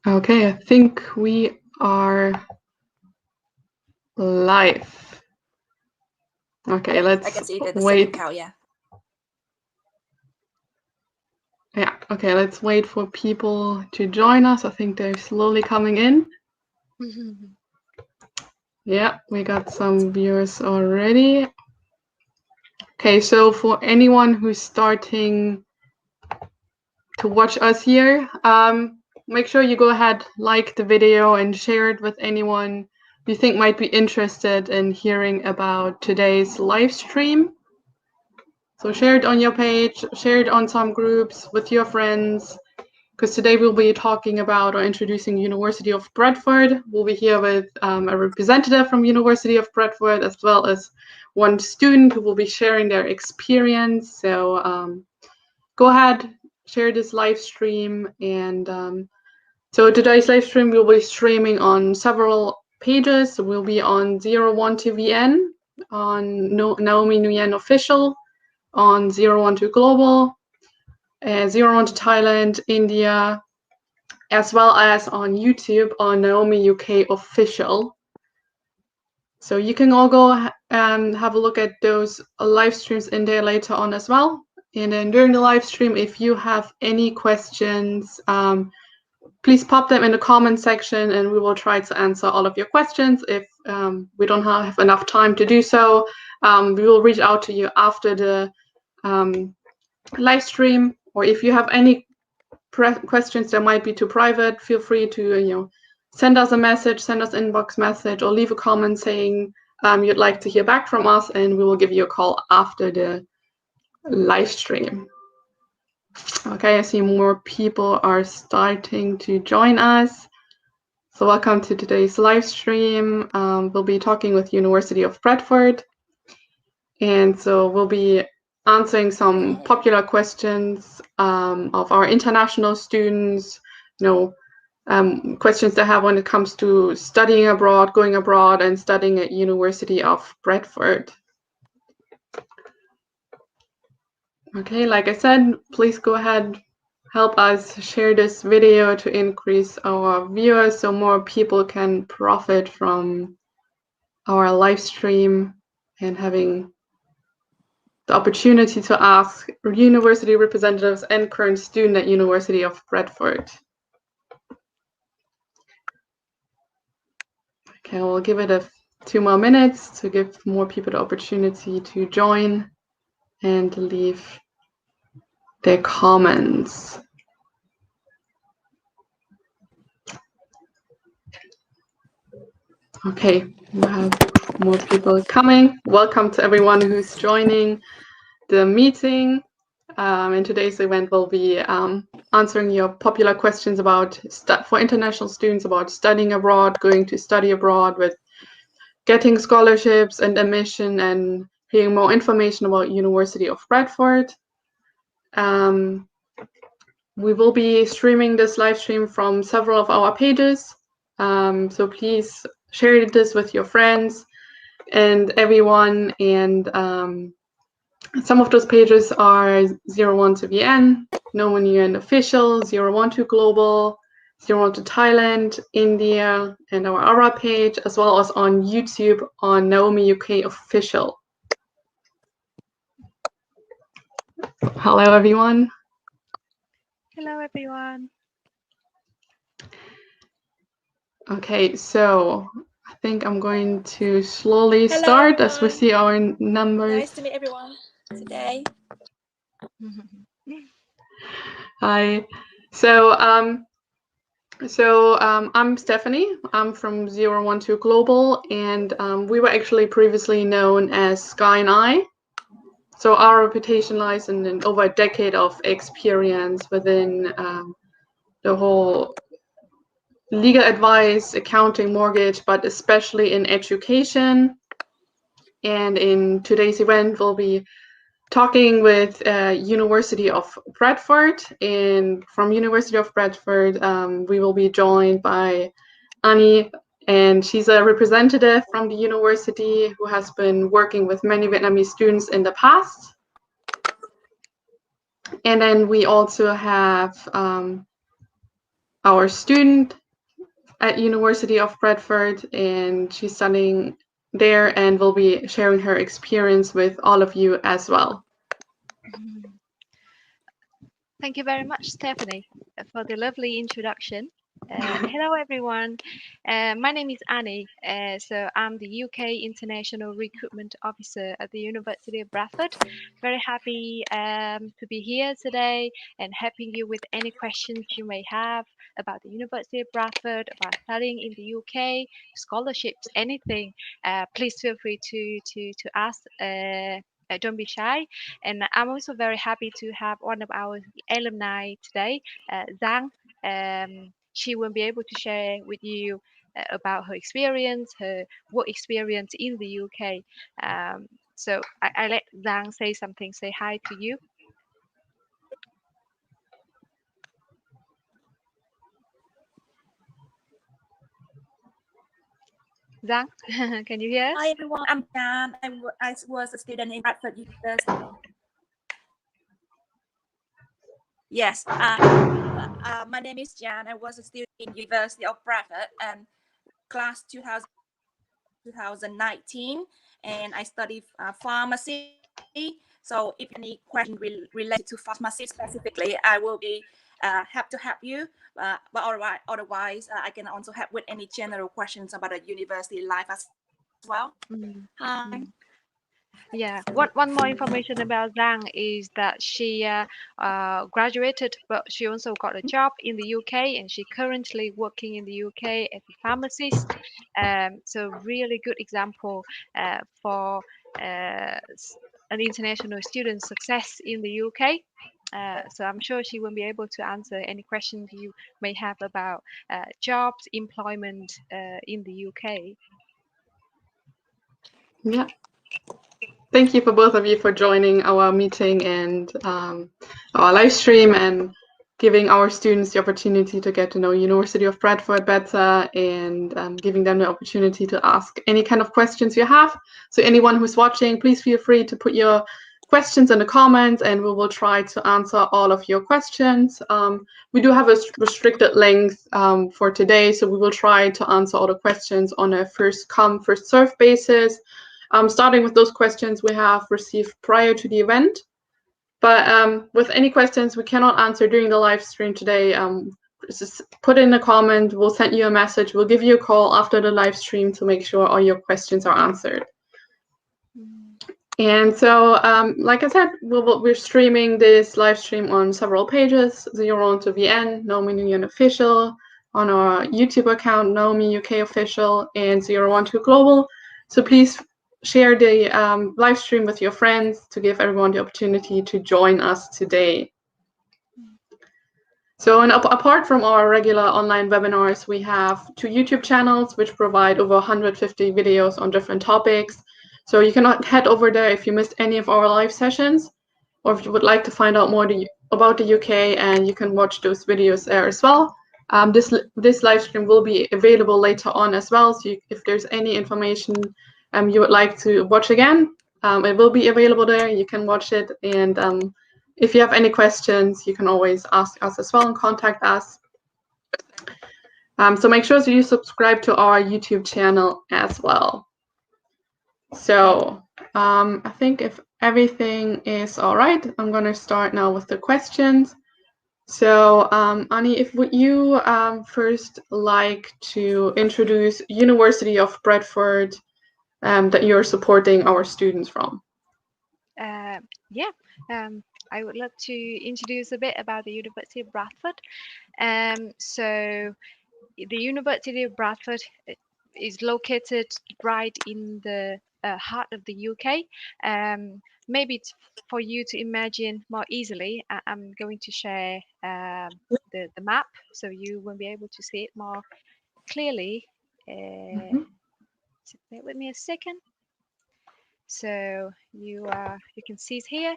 Okay, I think we are live. Okay, yeah, let's I can see the wait. second count, yeah. Yeah, okay, let's wait for people to join us. I think they're slowly coming in. Yeah, we got some viewers already. Okay, so for anyone who's starting to watch us here, make sure you go ahead, like the video and share it with anyone you think might be interested in hearing about today's live stream. So share it on your page, share it on some groups with your friends, because today we'll be talking about or introducing University of Bradford. We'll be here with a representative from University of Bradford, as well as one student who will be sharing their experience. So go ahead, share this live stream. And so today's live stream will be streaming on several pages. We'll be on 01 VN, on Naomi Nguyen Official, on 012 Global, 01 Thailand, India, as well as on YouTube on Naomi UK Official. So you can all go and have a look at those live streams in there later on as well. And then during the live stream, if you have any questions, please pop them in the comment section and we will try to answer all of your questions. If we don't have enough time to do so, we will reach out to you after the live stream, or if you have any questions that might be too private, feel free to send us a message, send us an inbox message, or leave a comment saying you'd like to hear back from us, and we will give you a call after the live stream. Okay, I see more people are starting to join us. So welcome to today's live stream. We'll be talking with University of Bradford. And so we'll be answering some popular questions of our international students, questions they have when it comes to studying abroad, going abroad, and studying at University of Bradford. Okay, like I said, please go ahead, help us share this video to increase our viewers so more people can profit from our live stream and having the opportunity to ask university representatives and current student at University of Bradford. Okay, we'll give it 2 more minutes to give more people the opportunity to join and leave their comments. Okay, we have more people coming. Welcome to everyone who's joining the meeting. In today's event, we'll be answering your popular questions for international students about studying abroad, going to study abroad, with getting scholarships and admission, and hearing more information about University of Bradford. We will be streaming this live stream from several of our pages, so please share this with your friends and everyone. And some of those pages are 01 VN, Naomi Nguyen Official, 012 Global, 012 Thailand, India, and our Ara page, as well as on YouTube on Naomi UK Official. Hello, everyone. Hello, everyone. Okay, so I think I'm going to slowly start as we see our numbers. Nice to meet everyone today. Hi. So I'm Stephanie. I'm from 012 Global, and we were actually previously known as Sky and I. So our reputation lies in over a decade of experience within the whole legal advice, accounting, mortgage, but especially in education. And in today's event, we'll be talking with University of Bradford. And from University of Bradford, we will be joined by Annie, and she's a representative from the university who has been working with many Vietnamese students in the past. And then we also have our student at University of Bradford, and she's studying there and will be sharing her experience with all of you as well. Thank you very much, Stephanie, for the lovely introduction. Hello, everyone. My name is Annie. So I'm the UK International Recruitment Officer at the University of Bradford. Very happy to be here today and helping you with any questions you may have about the University of Bradford, about studying in the UK, scholarships, anything. Please feel free to ask. Don't be shy. And I'm also very happy to have one of our alumni today, Giang. She will be able to share with you about her experience, her work experience in the UK. So I let Giang say something, say hi to you. Giang, can you hear us? Hi everyone, I'm Jan. I was a student in Bradford University. Yes, my name is Jan. I was a student in University of Bradford and class 2019, and I studied pharmacy. So if any question related to pharmacy specifically, I will be happy to help you. But otherwise, I can also help with any general questions about the university life as well. Hi. Yeah, one more information about Giang is that she graduated, but she also got a job in the UK, and she currently working in the UK as a pharmacist. So really good example for an international student success in the UK. So I'm sure she will be able to answer any questions you may have about jobs, employment in the UK. Yeah. Thank you for both of you for joining our meeting and our live stream and giving our students the opportunity to get to know University of Bradford better and giving them the opportunity to ask any kind of questions you have. So anyone who's watching, please feel free to put your questions in the comments and we will try to answer all of your questions. We do have a restricted length for today, so we will try to answer all the questions on a first come, first served basis. Starting with those questions we have received prior to the event. But with any questions we cannot answer during the live stream today, just put in a comment, we'll send you a message, we'll give you a call after the live stream to make sure all your questions are answered. And so, like I said, we're streaming this live stream on several pages, Zero to VN, Naomi Nguyen Official, on our YouTube account, Naomi UK Official, and 012 Global. So please share the live stream with your friends to give everyone the opportunity to join us today. So apart from our regular online webinars, we have 2 YouTube channels which provide over 150 videos on different topics. So you can head over there if you missed any of our live sessions, or if you would like to find out more about the UK, and you can watch those videos there as well. This live stream will be available later on as well, so if there's any information you would like to watch again, it will be available there. You can watch it, and if you have any questions, you can always ask us as well and contact us. So make sure that you subscribe to our YouTube channel as well. So I think if everything is all right, I'm going to start now with the questions. So Annie, if would you first like to introduce University of Bradford that you're supporting our students from? I would love to introduce a bit about the University of Bradford. So the University of Bradford is located right in the heart of the UK. Maybe it's for you to imagine more easily, I'm going to share the map so you will be able to see it more clearly. So bear with me a second. So you can see it here.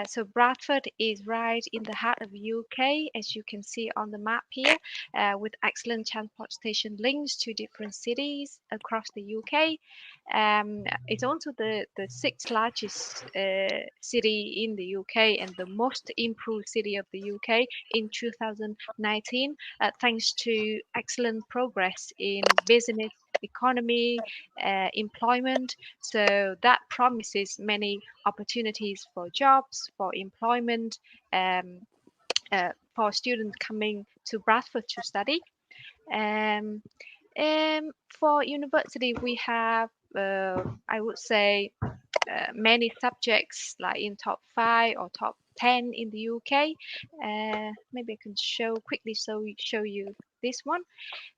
So Bradford is right in the heart of the UK, as you can see on the map here, with excellent transportation links to different cities across the UK. It's also the sixth largest city in the UK and the most improved city of the UK in 2019, thanks to excellent progress in business, economy, employment. So that promises many opportunities for jobs, for employment, for students coming to Bradford to study. Um, for university, we have, I would say, many subjects like in top 5 or top 10 in the UK. Maybe I can show you this one.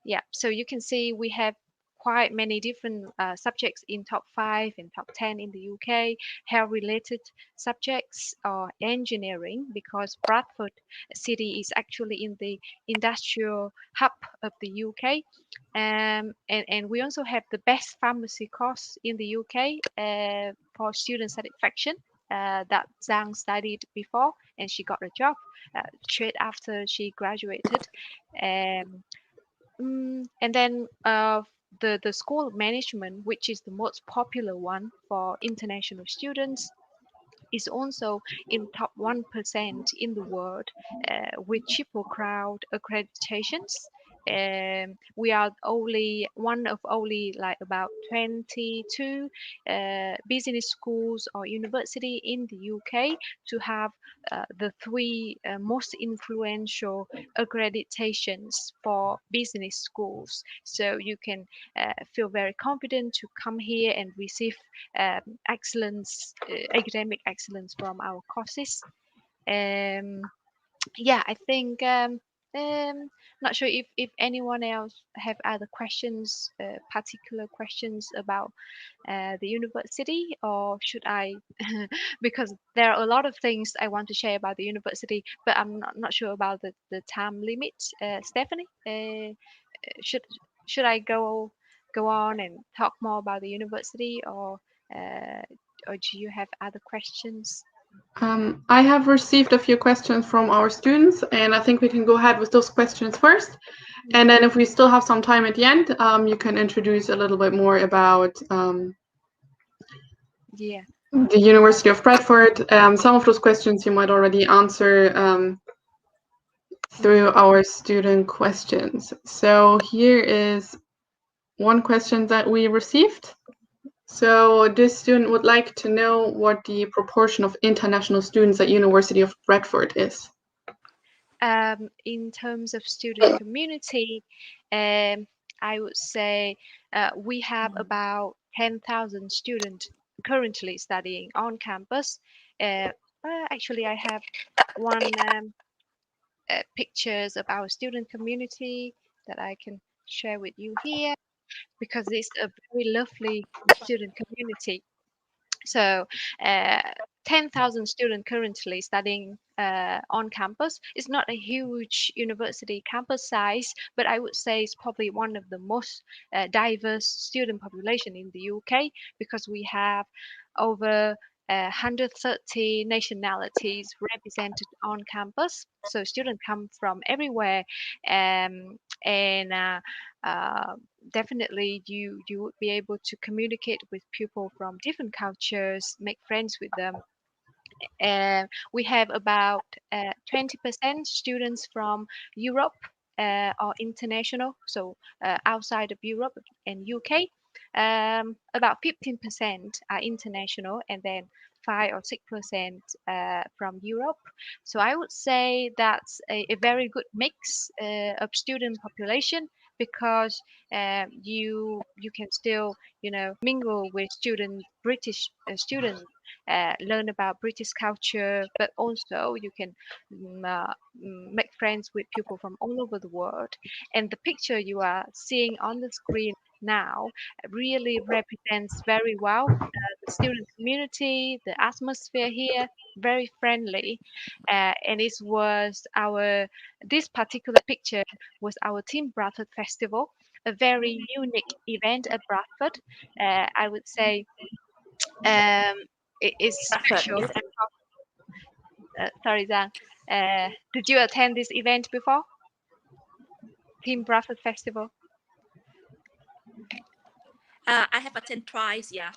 Yeah, so you can see we have quite many different subjects in top 5 and top 10 in the UK, health related subjects or engineering, because Bradford city is actually in the industrial hub of the UK. And we also have the best pharmacy course in the UK for student satisfaction. That Zhang studied before, and she got a job straight after she graduated. And then the school of management, which is the most popular one for international students, is also in top 1% in the world with triple crown accreditations. We are only one of only like about 22 business schools or university in the UK to have the 3 most influential accreditations for business schools. So you can feel very confident to come here and receive excellence, academic excellence from our courses. Yeah, I think not sure if anyone else have other questions, particular questions about the university, or should I because there are a lot of things I want to share about the university, but I'm not sure about the time limit. Stephanie, should I go on and talk more about the university, or do you have other questions? I have received a few questions from our students, and I think we can go ahead with those questions first. And then if we still have some time at the end, you can introduce a little bit more about Yeah. the University of Bradford. Some of those questions you might already answer through our student questions. So here is one question that we received. So this student would like to know what the proportion of international students at University of Bradford is. In terms of student community, I would say we have about 10,000 students currently studying on campus. Actually, I have one pictures of our student community that I can share with you here, because it's a very lovely student community. So 10,000 students currently studying on campus. It's not a huge university campus size, but I would say it's probably one of the most diverse student population in the UK, because we have over 130 nationalities represented on campus. So students come from everywhere, and definitely you would be able to communicate with people from different cultures, make friends with them. We have about 20% students from Europe or international, so outside of Europe and UK. About 15% are international, and then 5 or 6% from Europe. So I would say that's a very good mix of student population, because you can still mingle with British students, learn about British culture, but also you can make friends with people from all over the world. And the picture you are seeing on the screen now really represents very well the student community, the atmosphere here, very friendly. And this particular picture was our Team Bradford Festival, a very unique event at Bradford. I would say it is special. Sorry, Zhang. Did you attend this event before? Team Bradford Festival? I have attended twice. Yeah.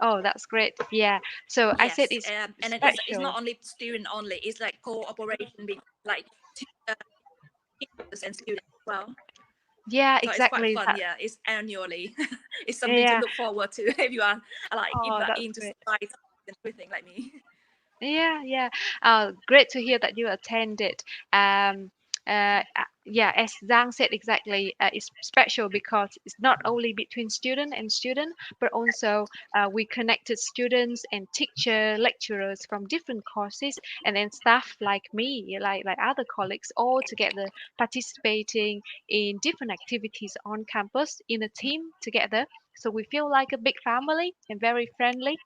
Oh, that's great. Yeah. So I said Yes. it's And then it's not special. only student only. It's like cooperation with like teachers and students as well. Yeah, So it's quite exactly fun. that. Yeah, it's annually. It's something to Yeah. look forward to if you are like Oh, that's into great. science and everything like me. Yeah, yeah. Great to hear that you attended. Um, yeah, as Zhang said exactly, it's special because it's not only between student and student, but also we connected students and teacher, lecturers from different courses, and then staff like me, like other colleagues, all together participating in different activities on campus in a team together. So we feel like a big family and very friendly.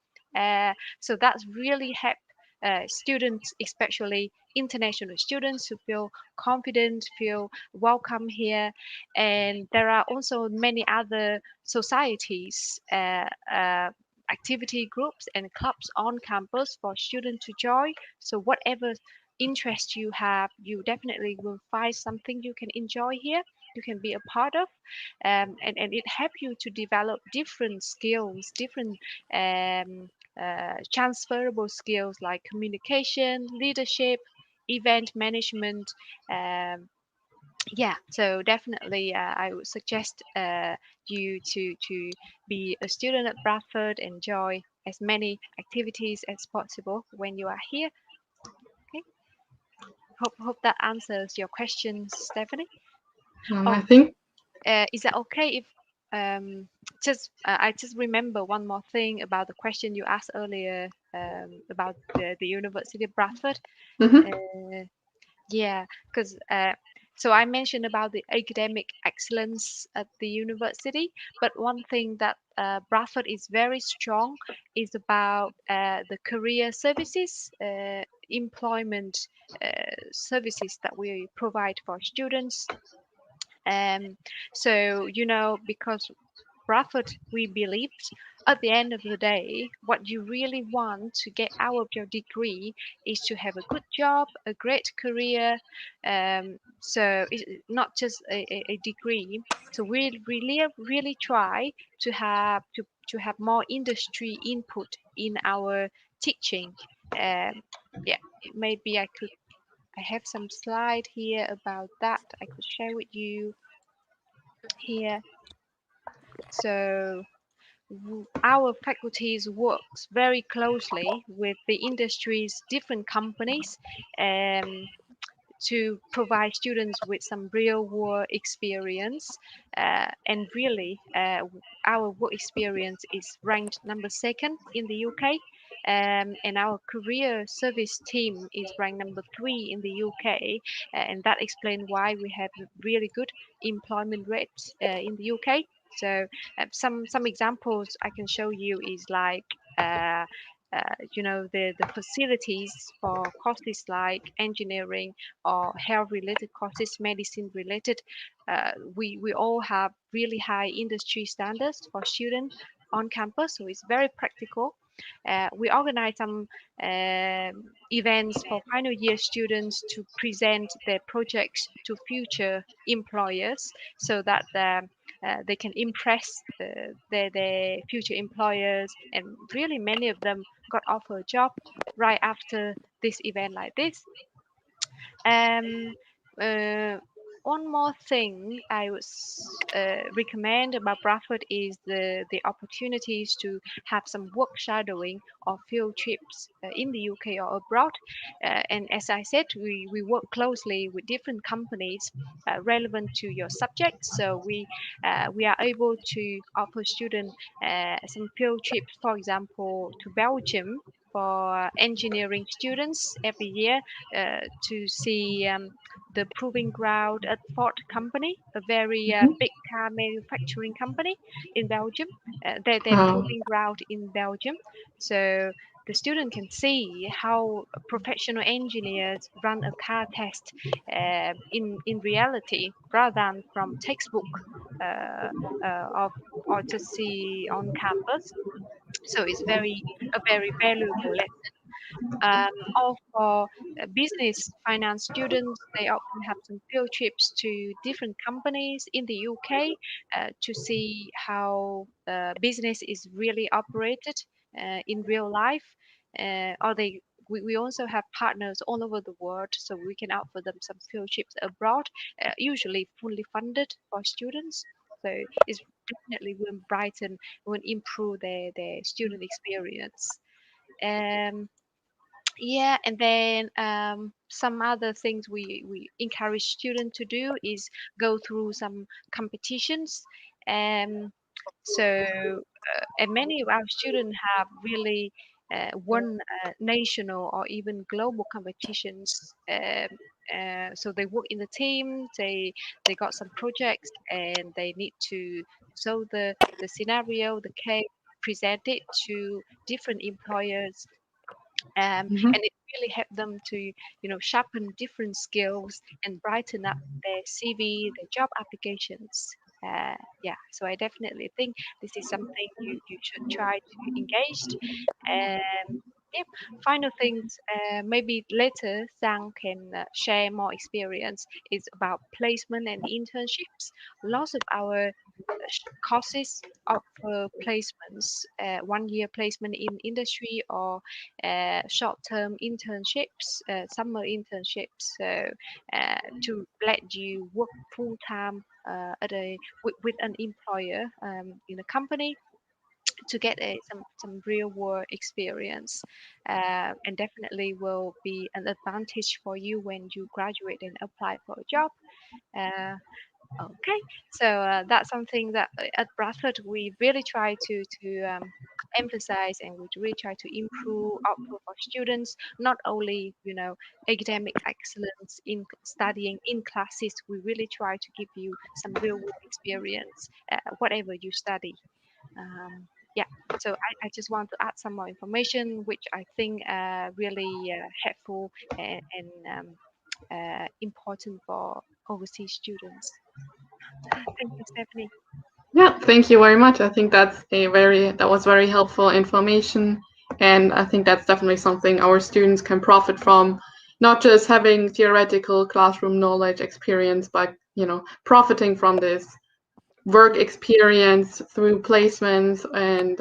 So that's really helped students, especially international students, who feel confident, feel welcome here. And there are also many other societies, activity groups, and clubs on campus for students to join. So whatever interest you have, you definitely will find something you can enjoy here. You can be a part of, and it helps you to develop different skills, different transferable skills like communication, leadership, event management. Um, yeah, so definitely I would suggest you to be a student at Bradford, enjoy as many activities as possible when you are here. Okay, hope that answers your questions, Stephanie. I Oh, think. is that okay if just I just remember one more thing about the question you asked earlier about the University of Bradford. Mhm. Uh, yeah, because so I mentioned about the academic excellence at the university, but one thing that Bradford is very strong is about the career services, employment services that we provide for students. Um, so, because Bradford, we believed at the end of the day, what you really want to get out of your degree is to have a good job, a great career. So it's not just a degree. So we really try to have more industry input in our teaching. Um, yeah, maybe I have some slide here about that I could share with you here. So our faculties works very closely with the industry's different companies um, to provide students with some real world experience. And really, our work experience is ranked number second in the UK. And our career service team is ranked number 3 in the UK, and that explains why we have really good employment rates in the UK. So some examples I can show you is like the facilities for courses like engineering or health related courses, medicine related. We all have really high industry standards for students on campus, so it's very practical. We organize some events for final year students to present their projects to future employers so that they can impress their future employers, and really many of them got offered a job right after this event like this. um, uh, One more thing I would recommend about Bradford is the opportunities to have some work shadowing or field trips in the UK or abroad. And as I said, we work closely with different companies relevant to your subject. So we are able to offer students some field trips, for example, to Belgium for engineering students every year to see the proving ground at Ford company, a very Mhm. big car manufacturing company in Belgium. Their Oh. proving ground in Belgium. So the student can see how professional engineers run a car test in reality rather than from textbook uh, of or just see on campus. So it's a very valuable lesson. Or for business finance students, they often have some field trips to different companies in the UK to see how business is really operated in real life. Or we also have partners all over the world, so we can offer them some field trips abroad, usually fully funded for students. So it's definitely will brighten, will improve their student experience. Um, yeah, and then some other things we encourage students to do is go through some competitions. And many of our students have really won national or even global competitions. So they work in the team, they got some projects, and they need to show the scenario, the case, present it to different employers, Mhm. and it really helped them to sharpen different skills and brighten up their CV, their job applications. Yeah, so I definitely think this is something you should try to engage. um, yeah. Final things, maybe later Sang can share more experience is about placement and internships. Lots of our courses offer placements, 1 year placement in industry, or short-term internships, summer internships, so to let you work full-time with an employer in a company to get some real world experience, and definitely will be an advantage for you when you graduate and apply for a job. Uh, Okay, so that's something that at Bradford we really try to emphasize, and we really try to improve output for students. Not only academic excellence in studying in classes, we really try to give you some real world experience, whatever you study. Yeah, so I just want to add some more information, which I think really helpful and important for overseas students. Thank you, Stephanie. Yeah, thank you very much. I think that was very helpful information, and I think that's definitely something our students can profit from, not just having theoretical classroom knowledge experience, but profiting from this work experience through placements and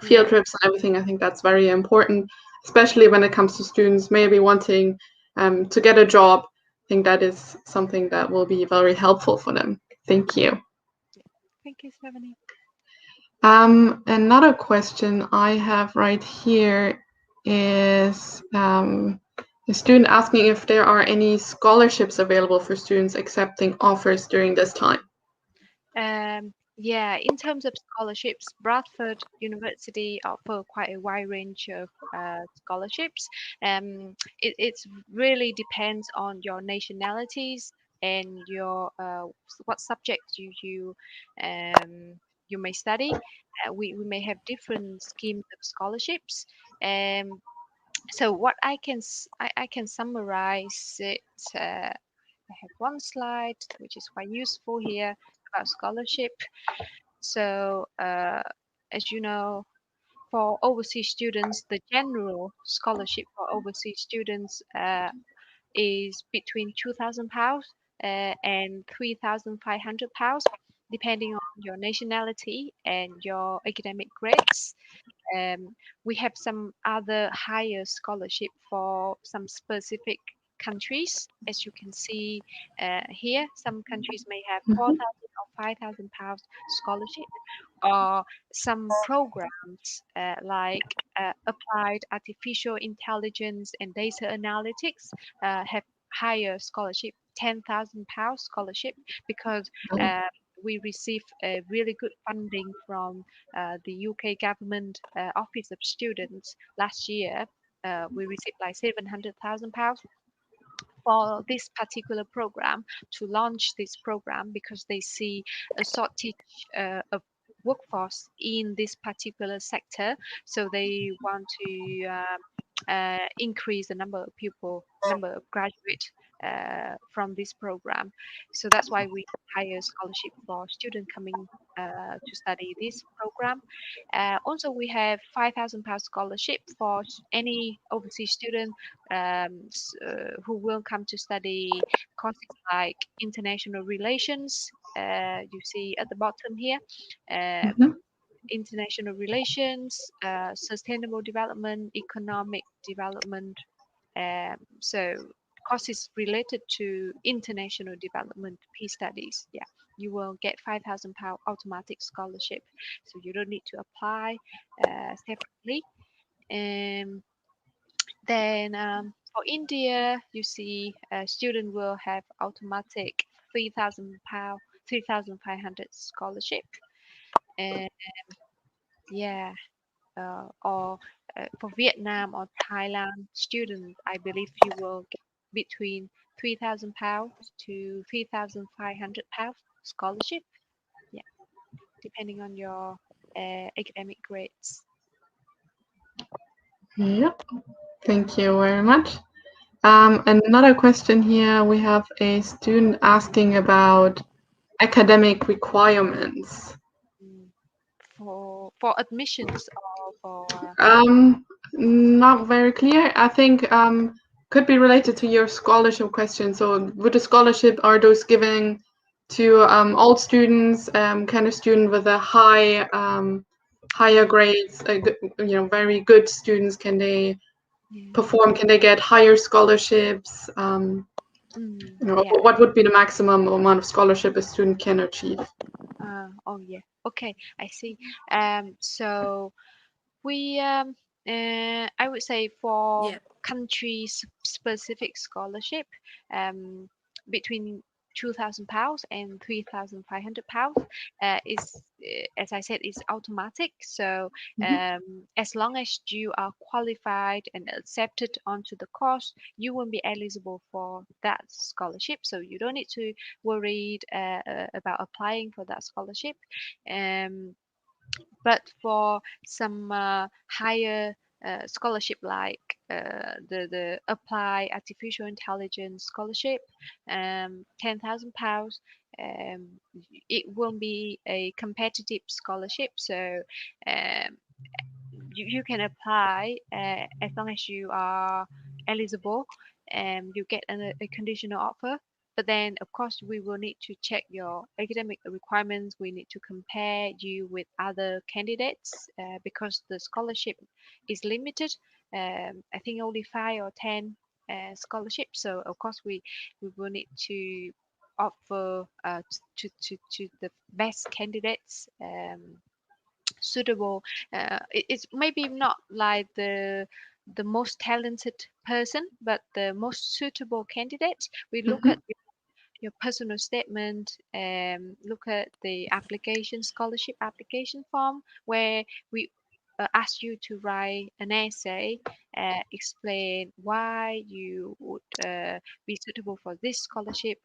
field Yeah, trips and everything. I think that's very important, especially when it comes to students maybe wanting to get a job. I think that is something that will be very helpful for them. Thank you. thank you, Stephanie. Another question I have right here is a student asking if there are any scholarships available for students accepting offers during this time. Yeah, in terms of scholarships, Bradford University offer quite a wide range of scholarships. It's really depends on your nationalities and your what subjects you may study. We may have different schemes of scholarships. Um, so what I can summarize it. I have one slide which is quite useful here about scholarship. So, as you know, for overseas students, the general scholarship for overseas students is between £2,000 and £3,500, depending on your nationality and your academic grades. Um, we have some other higher scholarship for some specific countries. As you can see here, some countries may have Mhm. 4,000 or £5,000 scholarship, or some programs like applied artificial intelligence and data analytics have higher scholarship, £10,000 scholarship, because we receive a really good funding from the UK government Office of Students last year. We received like £700,000 for this particular program, to launch this program, because they see a shortage of workforce in this particular sector. So they want to increase the number of people number of graduates from this program. So that's why we hire scholarship for students coming to study this program. Also, we have £5,000 scholarship for any overseas student who will come to study courses like international relations. You see at the bottom here. Mhm. International relations, sustainable development, economic development. So courses related to international development, peace studies. Yeah, you will get £5,000 automatic scholarship, so you don't need to apply separately. Then for India, you see a student will have automatic £3,000, 3,500 scholarship. And yeah, or for Vietnam or Thailand students, I believe you will get between £3,000 to £3,500 scholarship. Yeah, depending on your academic grades. Yep. Thank you very much. Another question here. We have a student asking about academic requirements. For admissions or for Not very clear. I think could be related to your scholarship question. So, with the scholarship, are those given to all students? Can a student with a higher grades, very good students, can they perform? Can they get higher scholarships? yeah. What would be the maximum amount of scholarship a student can achieve? Oh yeah. Okay, I see. So we I would say for Yeah. country specific scholarship, between £2,000 and £3,500 is as I said, is automatic. So as long as you are qualified and accepted onto the course, you will be eligible for that scholarship. So you don't need to worry about applying for that scholarship. But for some higher scholarship like the Apply Artificial Intelligence scholarship, £10,000, it will be a competitive scholarship. So um, you can apply as long as you are eligible and you get a conditional offer. But then, of course, we will need to check your academic requirements. We need to compare you with other candidates because the scholarship is limited. I think only 5 or 10 scholarships. So, of course, we will need to offer to the best candidates suitable. It's maybe not like the most talented person, but the most suitable candidate. We look at your personal statement, look at the application scholarship application form where we ask you to write an essay, explain why you would be suitable for this scholarship,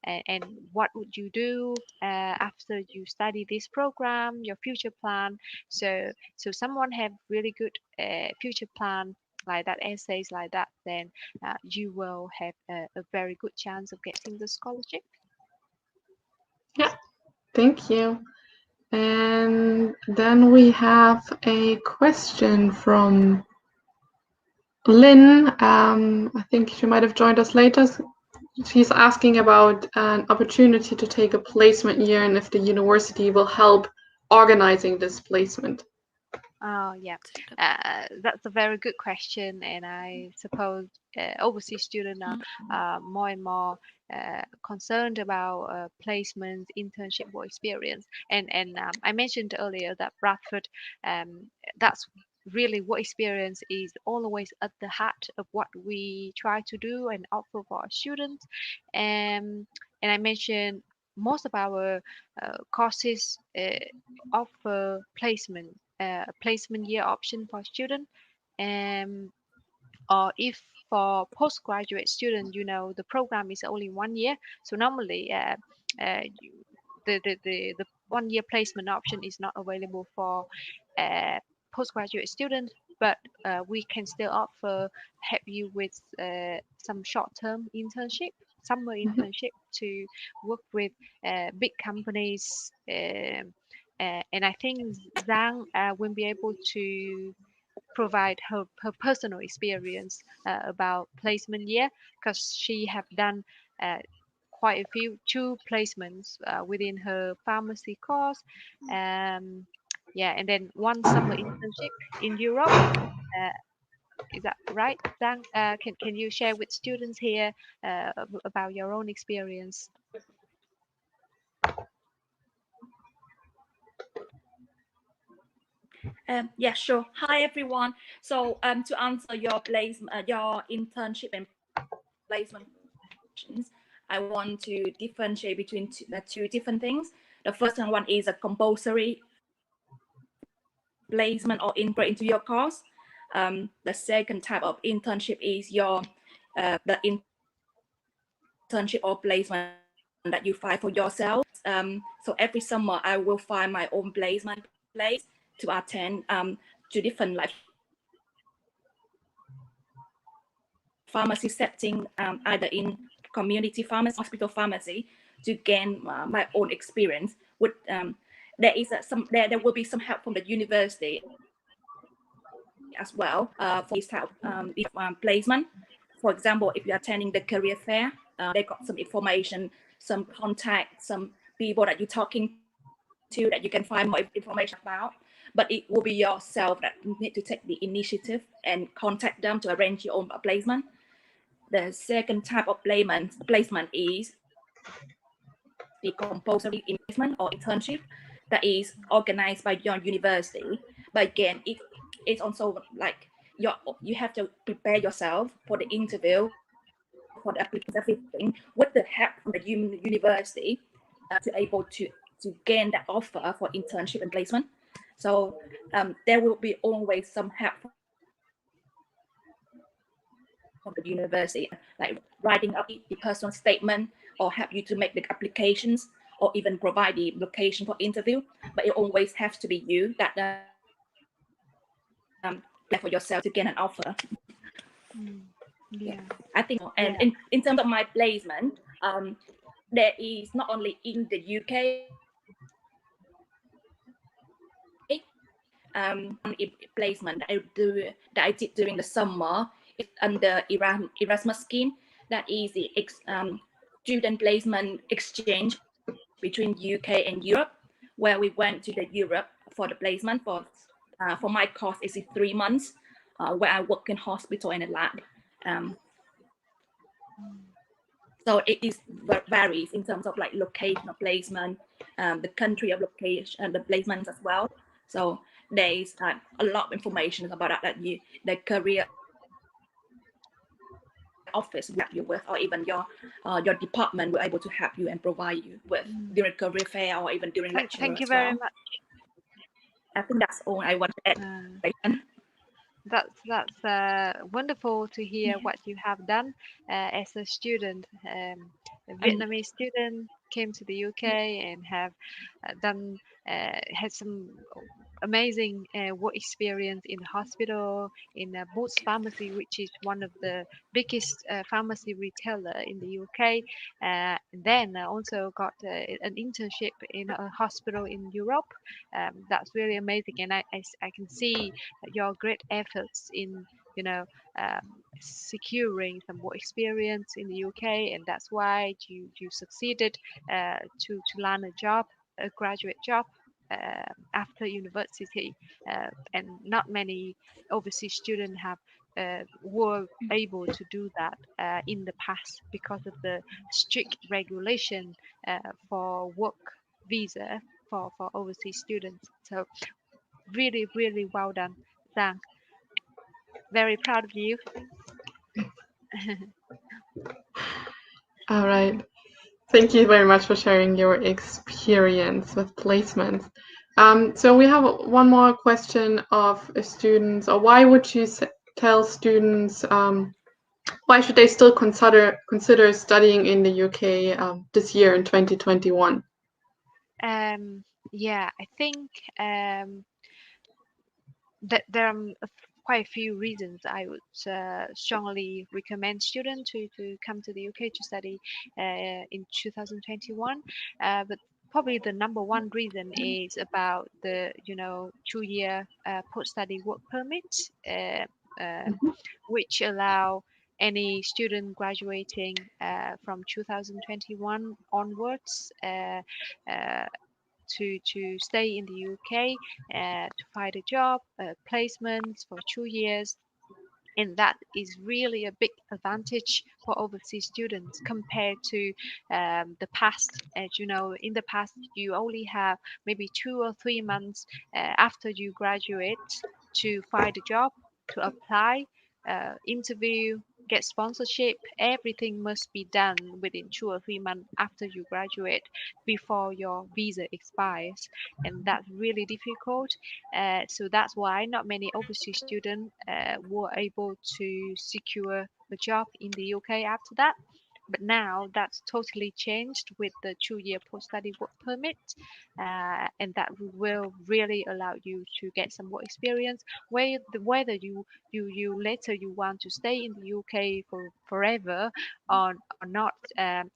and what would you do after you study this program, your future plan. So someone have really good future plan like that, essays like that, then you will have a very good chance of getting the scholarship. Yeah, thank you. And then we have a question from Lynn. I think she might have joined us later. She's asking about an opportunity to take a placement year and if the university will help organizing this placement. Oh yeah, that's a very good question, and I suppose overseas students are more and more concerned about placements, internship, or experience. And I mentioned earlier that Bradford, that's really what experience is always at the heart of what we try to do and offer for our students. And I mentioned most of our courses offer placement year option for student. Or if for postgraduate student, the program is only 1 year. So normally the 1 year placement option is not available for postgraduate student. but we can still offer help you with some short-term internship, summer internship to work with big companies. And I think Giang will be able to provide her personal experience about placement year, because she have done quite a two placements within her pharmacy course. Yeah, and then one summer internship in Europe. Is that right, Giang? Can you share with students here about your own experience? Yeah, sure. Hi, everyone. So to answer your placement, your internship and placement questions, I want to differentiate between two different things. The first one is a compulsory placement or input into your course. The second type of internship is your the internship or placement that you find for yourself. So every summer I will find my own placement place to attend to different like pharmacy setting, either in community pharmacy, hospital pharmacy, to gain my own experience. With there is there will be some help from the university as well for this type of placement. For example, if you're attending the career fair, they got some information, some contact, some people that you're talking to that you can find more information about. But it will be yourself that need to take the initiative and contact them to arrange your own placement. The second type of placement is the compulsory placement or internship that is organized by your university. But again, it's also like you have to prepare yourself for the interview, for the applications, everything with the help from the university to able to gain that offer for internship and placement. So there will be always some help from the university, like writing up the personal statement or help you to make the applications or even provide the location for interview. But it always has to be you that for yourself to gain an offer. Yeah. I think, and in terms of my placement, there is not only in the UK placement that I did during the summer is under Erasmus scheme. That is the student placement exchange between UK and Europe, where we went to the Europe for the placement for my course is 3 months, where I work in hospital and a lab. So it varies in terms of like location of placement, the country of location, the placements as well. So there is a lot of information about that the career office will help you with, or even your department will able to help you and provide you with during career fair or even during lecture. Thank you very much. I think that's all I want to add. That's wonderful to hear what you have done as a student. A Vietnamese student came to the UK and have had some amazing work experience in the hospital, in Boots Pharmacy, which is one of the biggest pharmacy retailer in the UK. And then also got an internship in a hospital in Europe. That's really amazing, and I can see your great efforts in securing some work experience in the UK, and that's why you succeeded to land a job, a graduate job after university, and not many overseas students were able to do that in the past because of the strict regulation for work visa for overseas students. So really, really well done, Giang. Very proud of you. All right. Thank you very much for sharing your experience with placements. So we have one more question of students, or why would you tell students why should they still consider studying in the UK this year in 2021? Yeah, I think that there are quite a few reasons I would strongly recommend students to come to the UK to study in 2021. But probably the number one reason is about the 2-year post-study work permit, which allow any student graduating from 2021 onwards to stay in the UK to find a job, placements for 2 years. And that is really a big advantage for overseas students compared to the past. As you know, in the past, you only have maybe 2 or 3 months after you graduate to find a job, to apply, interview, get sponsorship. Everything must be done within 2 or 3 months after you graduate before your visa expires. And that's really difficult. So that's why not many overseas students were able to secure a job in the UK after that. But now that's totally changed with the 2-year post-study work permit, and that will really allow you to get some work experience. Whether you later you want to stay in the UK for forever or not,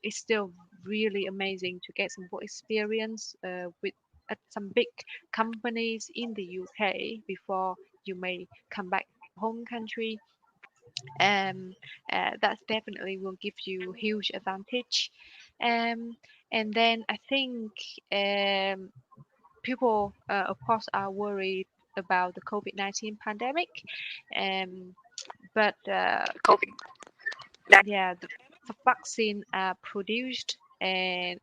it's still really amazing to get some work experience with at some big companies in the UK before you may come back home country. That definitely will give you huge advantage. And then I think people, of course, are worried about the COVID-19 pandemic, but yeah, the vaccine are produced and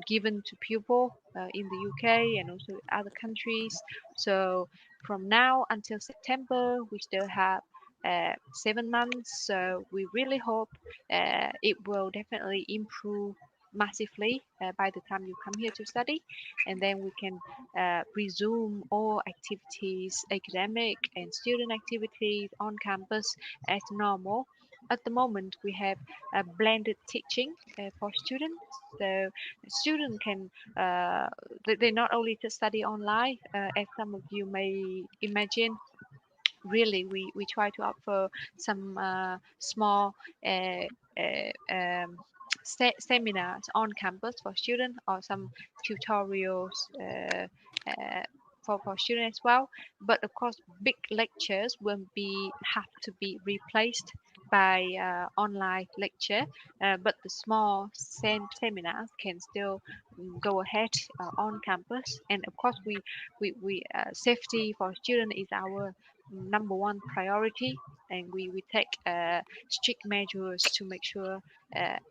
given to people in the UK and also other countries. So from now until September, we still have 7 months. So we really hope it will definitely improve massively by the time you come here to study, and then we can resume all activities, academic and student activities on campus as normal. At the moment, we have blended teaching for students. So students can they not only to study online, as some of you may imagine. Really, we try to offer some small seminars on campus for students, or some tutorials for students as well. But of course, big lectures will have to be replaced by online lecture, but the small seminars can still go ahead on campus. And of course, we safety for students is our number one priority, and we take strict measures to make sure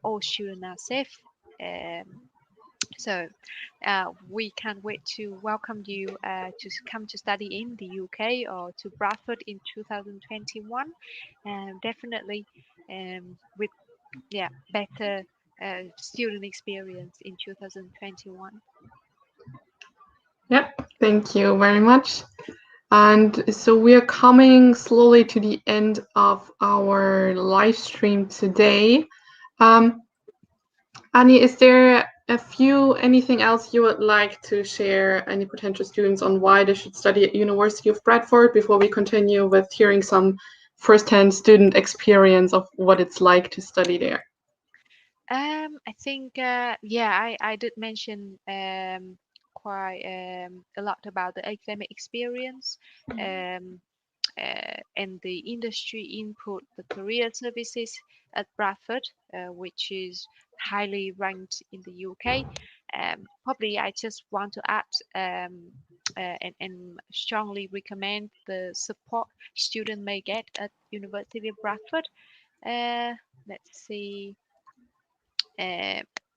all students are safe. So we can't wait to welcome you to come to study in the UK or to Bradford in 2021. Definitely with better student experience in 2021. Yeah, thank you very much. And so we are coming slowly to the end of our live stream today. Annie, is there anything else you would like to share any potential students on why they should study at University of Bradford before we continue with hearing some first-hand student experience of what it's like to study there? I think I did mention quite a lot about the academic experience and the industry input, the career services at Bradford, which is highly ranked in the UK. Probably I just want to add and strongly recommend the support student may get at University of Bradford. Let's see.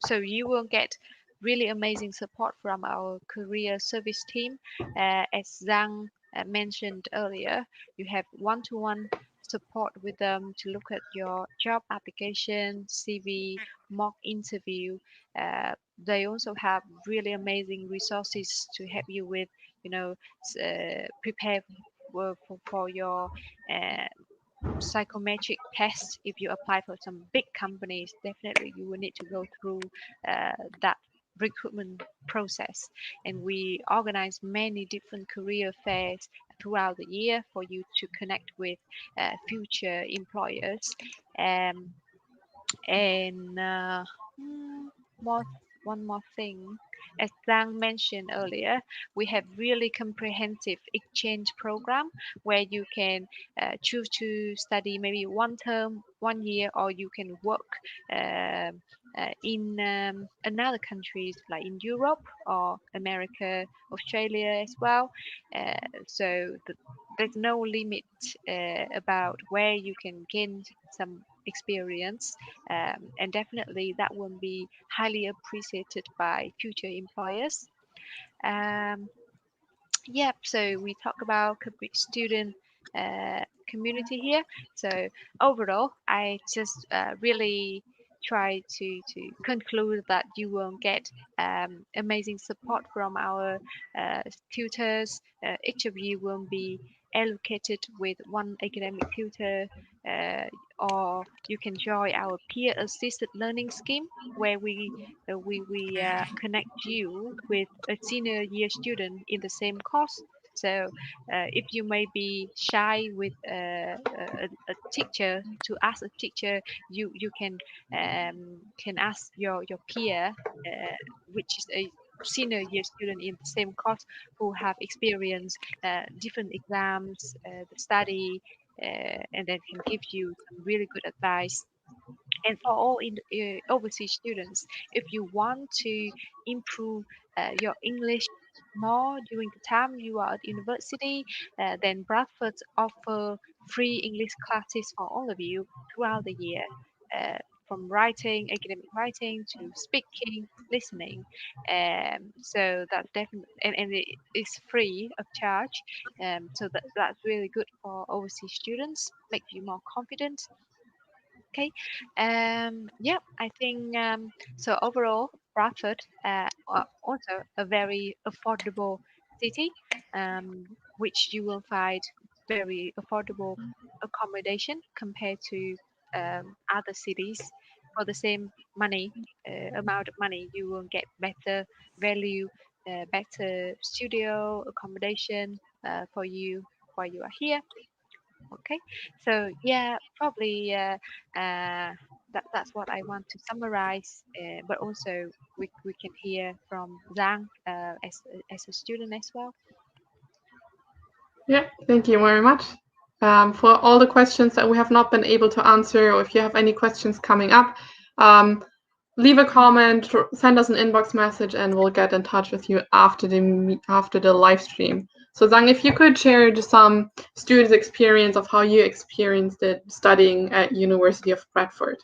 So you will get really amazing support from our career service team. As Zhang mentioned earlier, you have one-to-one support with them to look at your job application, CV, mock interview. They also have really amazing resources to help you with, prepare for your psychometric tests. If you apply for some big companies, definitely you will need to go through that recruitment process, and we organize many different career fairs throughout the year for you to connect with future employers. And one more thing, as Giang mentioned earlier, we have really comprehensive exchange program where you can choose to study maybe 1 term, 1 year, or you can work in another countries like in Europe or America, Australia as well. There's no limit about where you can gain some experience, and definitely that will be highly appreciated by future employers. Yep, so we talk about student community here. So overall, I just really try to conclude that you will get amazing support from our tutors. Each of you will be allocated with 1 academic tutor, or you can join our peer assisted learning scheme where we connect you with a senior year student in the same course. So if you may be shy with a teacher to ask a teacher, you can ask your peer, which is a senior year student in the same course who have experienced different exams, the study, and then can give you some really good advice. And for all overseas students, if you want to improve your English more during the time you are at university, then Bradford offer free English classes for all of you throughout the year, from writing, academic writing, to speaking, listening. So that definitely, and it is free of charge. So that's really good for overseas students, make you more confident. Okay. Yeah, I think so. Overall, Bradford also a very affordable city, which you will find very affordable accommodation compared to other cities. For the same money, amount of money, you will get better value, better studio accommodation for you while you are here. Okay, so yeah, probably that's what I want to summarize. But also we can hear from Giang as a student as well. Yeah, thank you very much. For all the questions that we have not been able to answer, or if you have any questions coming up, leave a comment, send us an inbox message, and we'll get in touch with you after the live stream. So Giang, if you could share just some students' experience of how you experienced it studying at University of Bradford.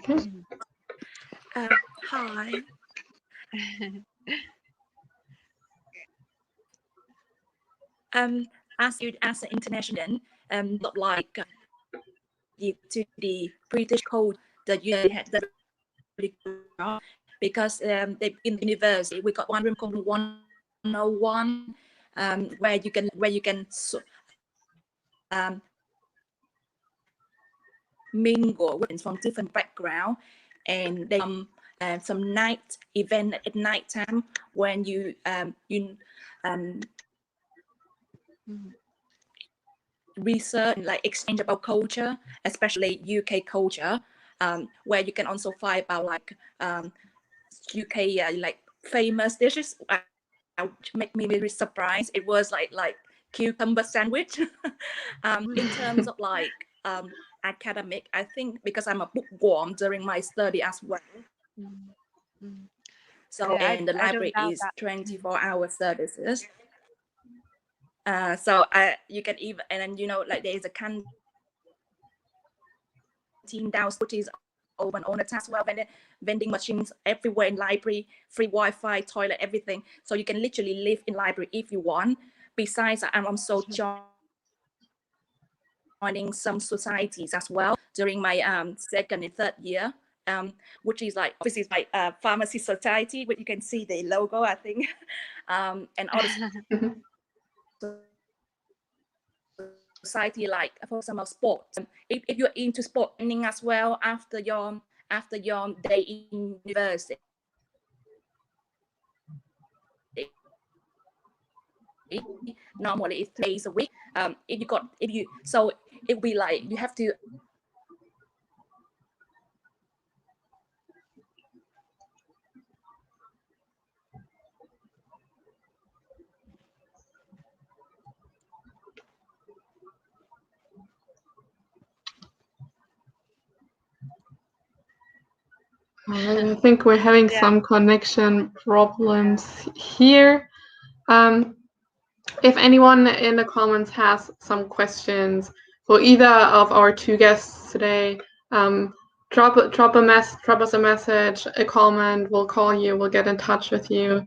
Okay. Hi. As an international, not like to the British code, the UN had the because in the university we got one room called 101, where you can mingle with from different background, and they some night event at night time when you research, like exchange about culture, especially UK culture, where you can also find about like UK like famous dishes. Make me really surprised. It was like cucumber sandwich. In terms of like academic, I think because I'm a bookworm during my study as well. So and the library is 24-hour services. So you can even, and then you know, like there is a canteen downstairs which is open all the time as well, vending machines everywhere in library, free Wi-Fi, toilet, everything. So you can literally live in library if you want. Besides, I'm also joining some societies as well during my second and third year, which is like obviously it's like pharmacy society, but you can see the logo, I think, and all the society, like for example sports. If you're into sport training as well after your day in university, normally it's 3 days a week. So it will be like you have to I think we're having some connection problems here. If anyone in the comments has some questions for either of our two guests today, drop us a message, a comment. We'll call you. We'll get in touch with you,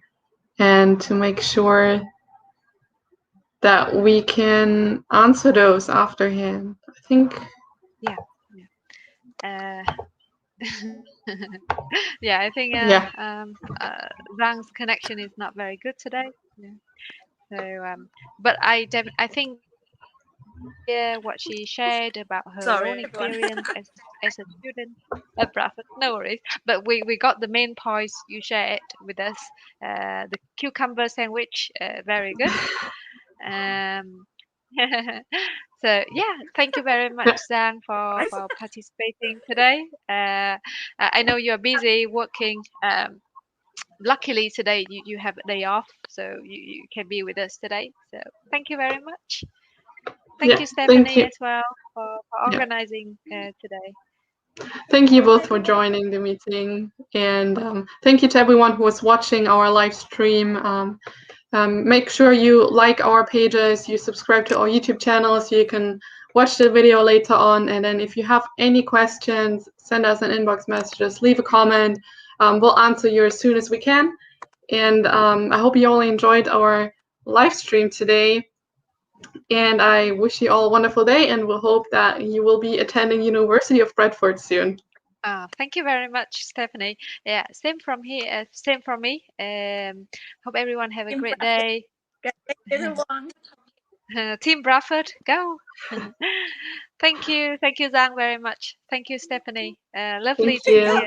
and to make sure that we can answer those afterhand. I think. Yeah. Yeah, I think Zhang's connection is not very good today. Yeah. So, but I think what she shared about her own experience as a student at Bradford. No worries, but we got the main points you shared with us. The cucumber sandwich, very good. So yeah, thank you very much, Zhang, for participating today. I know you're busy working. Luckily today you have a day off, so you can be with us today. So thank you very much. Thank you, Stephanie, as well for organizing today. Thank you both for joining the meeting, and thank you to everyone who was watching our live stream. Make sure you like our pages, you subscribe to our YouTube channel so you can watch the video later on. And then if you have any questions, send us an inbox messages, leave a comment. We'll answer you as soon as we can. And I hope you all enjoyed our live stream today. And I wish you all a wonderful day, and we'll hope that you will be attending University of Bradford soon. Thank you very much, Stephanie. Yeah, same from here. Same from me. Hope everyone have a great day. Everyone. Team Bradford, go! Thank you, Zhang, very much. Thank you, Stephanie. Lovely to see you.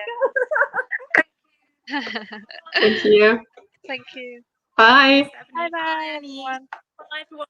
Thank you. Thank you. Bye. Bye, everyone. Bye, everyone.